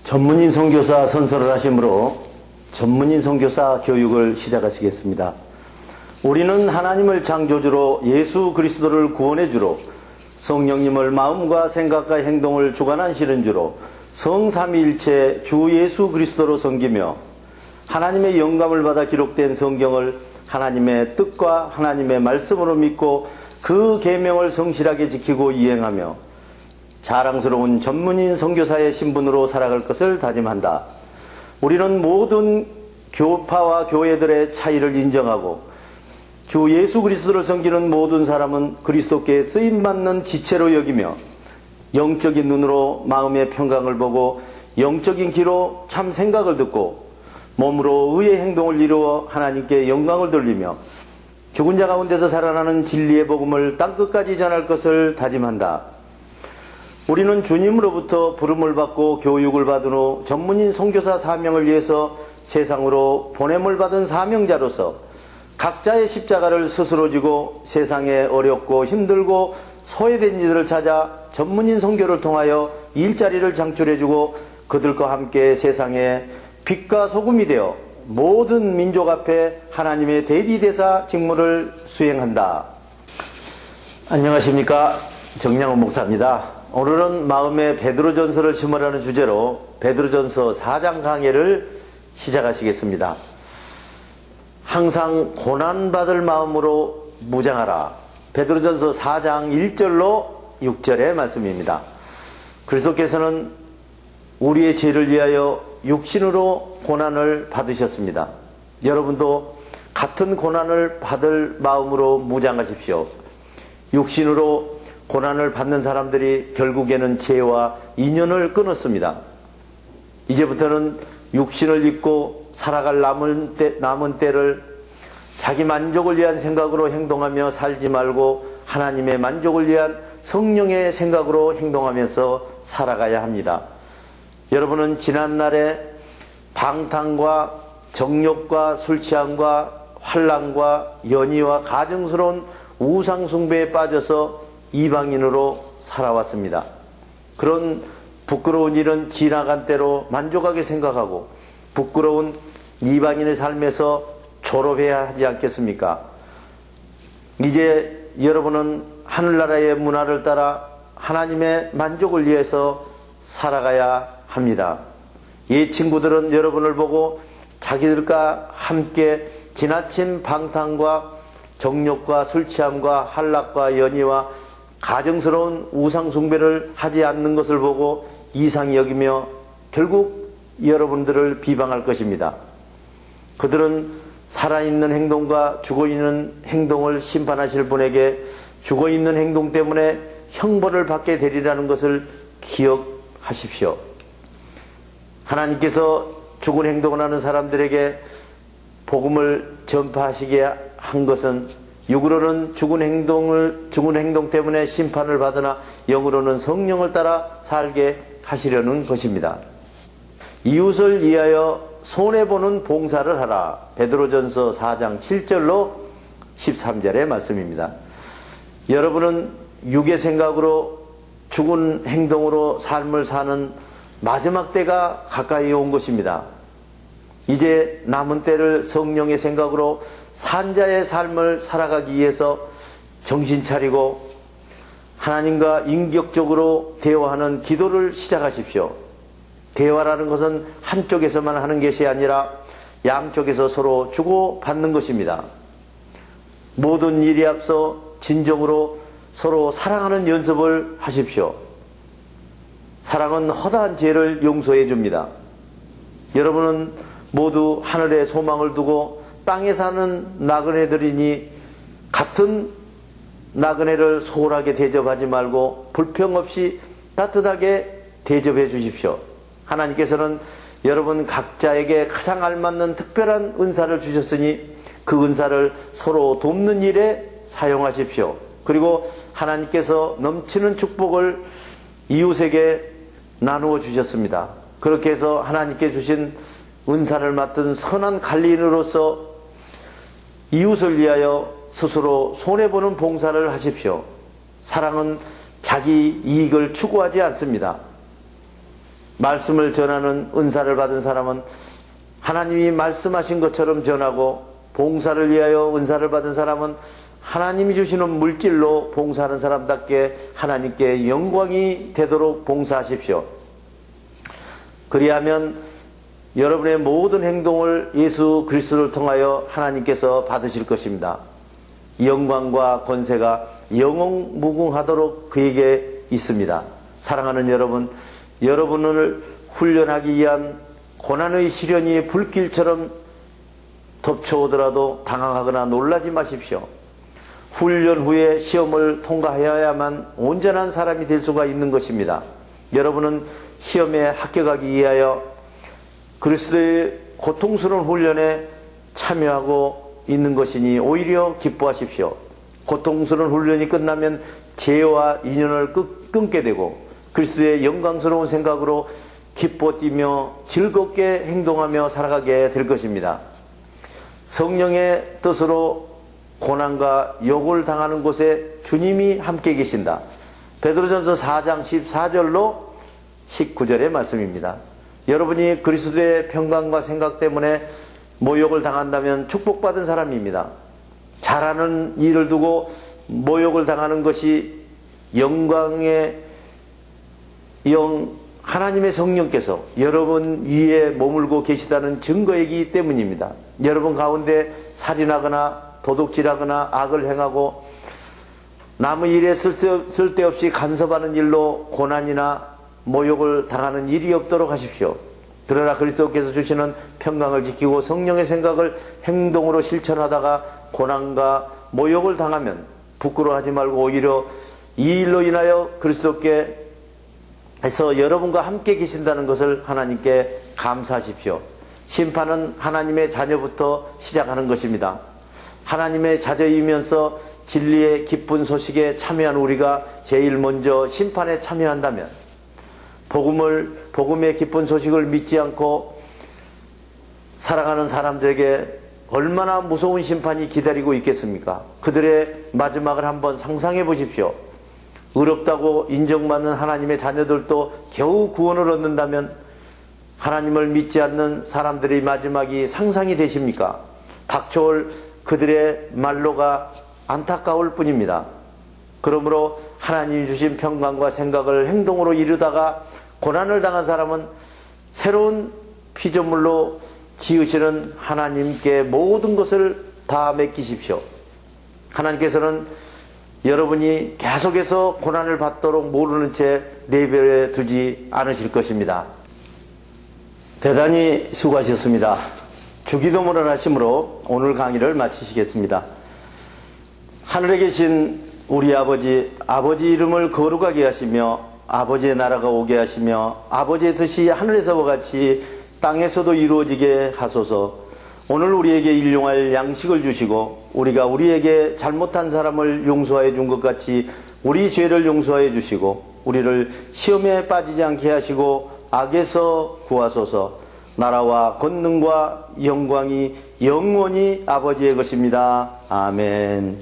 전문인 선교사 선서를 하심으로 전문인 선교사 교육을 시작하시겠습니다. 우리는 하나님을 창조주로 예수 그리스도를 구원해주로 성령님을 마음과 생각과 행동을 주관하시는 주로 성삼위일체 주 예수 그리스도로 섬기며 하나님의 영감을 받아 기록된 성경을 하나님의 뜻과 하나님의 말씀으로 믿고 그 계명을 성실하게 지키고 이행하며 자랑스러운 전문인 선교사의 신분으로 살아갈 것을 다짐한다. 우리는 모든 교파와 교회들의 차이를 인정하고 주 예수 그리스도를 섬기는 모든 사람은 그리스도께 쓰임받는 지체로 여기며 영적인 눈으로 마음의 평강을 보고 영적인 귀로 참 생각을 듣고 몸으로 의의 행동을 이루어 하나님께 영광을 돌리며 죽은 자 가운데서 살아나는 진리의 복음을 땅끝까지 전할 것을 다짐한다. 우리는 주님으로부터 부름을 받고 교육을 받은 후 전문인 선교사 사명을 위해서 세상으로 보냄을 받은 사명자로서 각자의 십자가를 스스로 지고 세상에 어렵고 힘들고 소외된 이들을 찾아 전문인 선교를 통하여 일자리를 창출해주고 그들과 함께 세상에 빛과 소금이 되어 모든 민족 앞에 하나님의 대리대사 직무를 수행한다. 안녕하십니까, 정량훈 목사입니다. 오늘은 마음의 베드로전서를 심으라는 주제로 베드로전서 4장 강해를 시작하시겠습니다. 항상 고난받을 마음으로 무장하라. 베드로전서 4장 1절로 6절의 말씀입니다. 그리스도께서는 우리의 죄를 위하여 육신으로 고난을 받으셨습니다. 여러분도 같은 고난을 받을 마음으로 무장하십시오. 육신으로 고난을 받는 사람들이 결국에는 죄와 인연을 끊었습니다. 이제부터는 육신을 입고 살아갈 남은 때를 자기 만족을 위한 생각으로 행동하며 살지 말고 하나님의 만족을 위한 성령의 생각으로 행동하면서 살아가야 합니다. 여러분은 지난날에 방탕과 정욕과 술취함과 환난과 연희와 가증스러운 우상숭배에 빠져서 이방인으로 살아왔습니다. 그런 부끄러운 일은 지나간 때로 만족하게 생각하고 부끄러운 이방인의 삶에서 졸업해야 하지 않겠습니까? 이제 여러분은 하늘나라의 문화를 따라 하나님의 만족을 위해서 살아가야 합니다. 이 친구들은 여러분을 보고 자기들과 함께 지나친 방탕과 정욕과 술취함과 한락과 연희와 가증스러운 우상숭배를 하지 않는 것을 보고 이상히 여기며 결국 여러분들을 비방할 것입니다. 그들은 살아있는 행동과 죽어있는 행동을 심판하실 분에게 죽어있는 행동 때문에 형벌을 받게 되리라는 것을 기억하십시오. 하나님께서 죽은 행동을 하는 사람들에게 복음을 전파하시게 한 것은 육으로는 죽은 행동 때문에 심판을 받으나 영으로는 성령을 따라 살게 하시려는 것입니다. 이웃을 위하여 손해보는 봉사를 하라. 베드로전서 4장 7절로 13절의 말씀입니다. 여러분은 육의 생각으로 죽은 행동으로 삶을 사는 마지막 때가 가까이 온 것입니다. 이제 남은 때를 성령의 생각으로 산자의 삶을 살아가기 위해서 정신 차리고 하나님과 인격적으로 대화하는 기도를 시작하십시오. 대화라는 것은 한쪽에서만 하는 것이 아니라 양쪽에서 서로 주고받는 것입니다. 모든 일에 앞서 진정으로 서로 사랑하는 연습을 하십시오. 사랑은 허다한 죄를 용서해 줍니다. 여러분은 모두 하늘에 소망을 두고 땅에 사는 나그네들이니 같은 나그네를 소홀하게 대접하지 말고 불평 없이 따뜻하게 대접해 주십시오. 하나님께서는 여러분 각자에게 가장 알맞는 특별한 은사를 주셨으니 그 은사를 서로 돕는 일에 사용하십시오. 그리고 하나님께서 넘치는 축복을 이웃에게 나누어 주셨습니다. 그렇게 해서 하나님께 주신 은사를 맡은 선한 관리인으로서 이웃을 위하여 스스로 손해보는 봉사를 하십시오. 사랑은 자기 이익을 추구하지 않습니다. 말씀을 전하는 은사를 받은 사람은 하나님이 말씀하신 것처럼 전하고, 봉사를 위하여 은사를 받은 사람은 하나님이 주시는 물질로 봉사하는 사람답게 하나님께 영광이 되도록 봉사하십시오. 그리하면 여러분의 모든 행동을 예수 그리스도를 통하여 하나님께서 받으실 것입니다. 영광과 권세가 영원무궁하도록 그에게 있습니다. 사랑하는 여러분, 여러분을 훈련하기 위한 고난의 시련이 불길처럼 덮쳐오더라도 당황하거나 놀라지 마십시오. 훈련 후에 시험을 통과해야만 온전한 사람이 될 수가 있는 것입니다. 여러분은 시험에 합격하기 위하여 그리스도의 고통스러운 훈련에 참여하고 있는 것이니 오히려 기뻐하십시오. 고통스러운 훈련이 끝나면 죄와 인연을 끊게 되고 그리스도의 영광스러운 생각으로 기뻐 뛰며 즐겁게 행동하며 살아가게 될 것입니다. 성령의 뜻으로 고난과 욕을 당하는 곳에 주님이 함께 계신다. 베드로전서 4장 14절로 19절의 말씀입니다. 여러분이 그리스도의 평강과 생각 때문에 모욕을 당한다면 축복받은 사람입니다. 잘하는 일을 두고 모욕을 당하는 것이 영광의 영 하나님의 성령께서 여러분 위에 머물고 계시다는 증거이기 때문입니다. 여러분 가운데 살인하거나 도둑질하거나 악을 행하고 남의 일에 쓸데없이 간섭하는 일로 고난이나 모욕을 당하는 일이 없도록 하십시오. 그러나 그리스도께서 주시는 평강을 지키고 성령의 생각을 행동으로 실천하다가 고난과 모욕을 당하면 부끄러워하지 말고 오히려 이 일로 인하여 그리스도께서 여러분과 함께 계신다는 것을 하나님께 감사하십시오. 심판은 하나님의 자녀부터 시작하는 것입니다. 하나님의 자녀이면서 진리의 기쁜 소식에 참여한 우리가 제일 먼저 심판에 참여한다면 복음의 기쁜 소식을 믿지 않고 살아가는 사람들에게 얼마나 무서운 심판이 기다리고 있겠습니까? 그들의 마지막을 한번 상상해 보십시오. 의롭다고 인정받는 하나님의 자녀들도 겨우 구원을 얻는다면 하나님을 믿지 않는 사람들의 마지막이 상상이 되십니까? 닥쳐올 그들의 말로가 안타까울 뿐입니다. 그러므로 하나님이 주신 평강과 생각을 행동으로 이루다가 고난을 당한 사람은 새로운 피조물로 지으시는 하나님께 모든 것을 다 맡기십시오. 하나님께서는 여러분이 계속해서 고난을 받도록 모르는 채 내버려 두지 않으실 것입니다. 대단히 수고하셨습니다. 주기도문을 하심으로 오늘 강의를 마치시겠습니다. 하늘에 계신 우리 아버지 이름을 거룩하게 하시며 아버지의 나라가 오게 하시며 아버지의 뜻이 하늘에서와 같이 땅에서도 이루어지게 하소서. 오늘 우리에게 일용할 양식을 주시고 우리가 우리에게 잘못한 사람을 용서해 준 것 같이 우리 죄를 용서해 주시고 우리를 시험에 빠지지 않게 하시고 악에서 구하소서. 나라와 권능과 영광이 영원히 아버지의 것입니다. 아멘.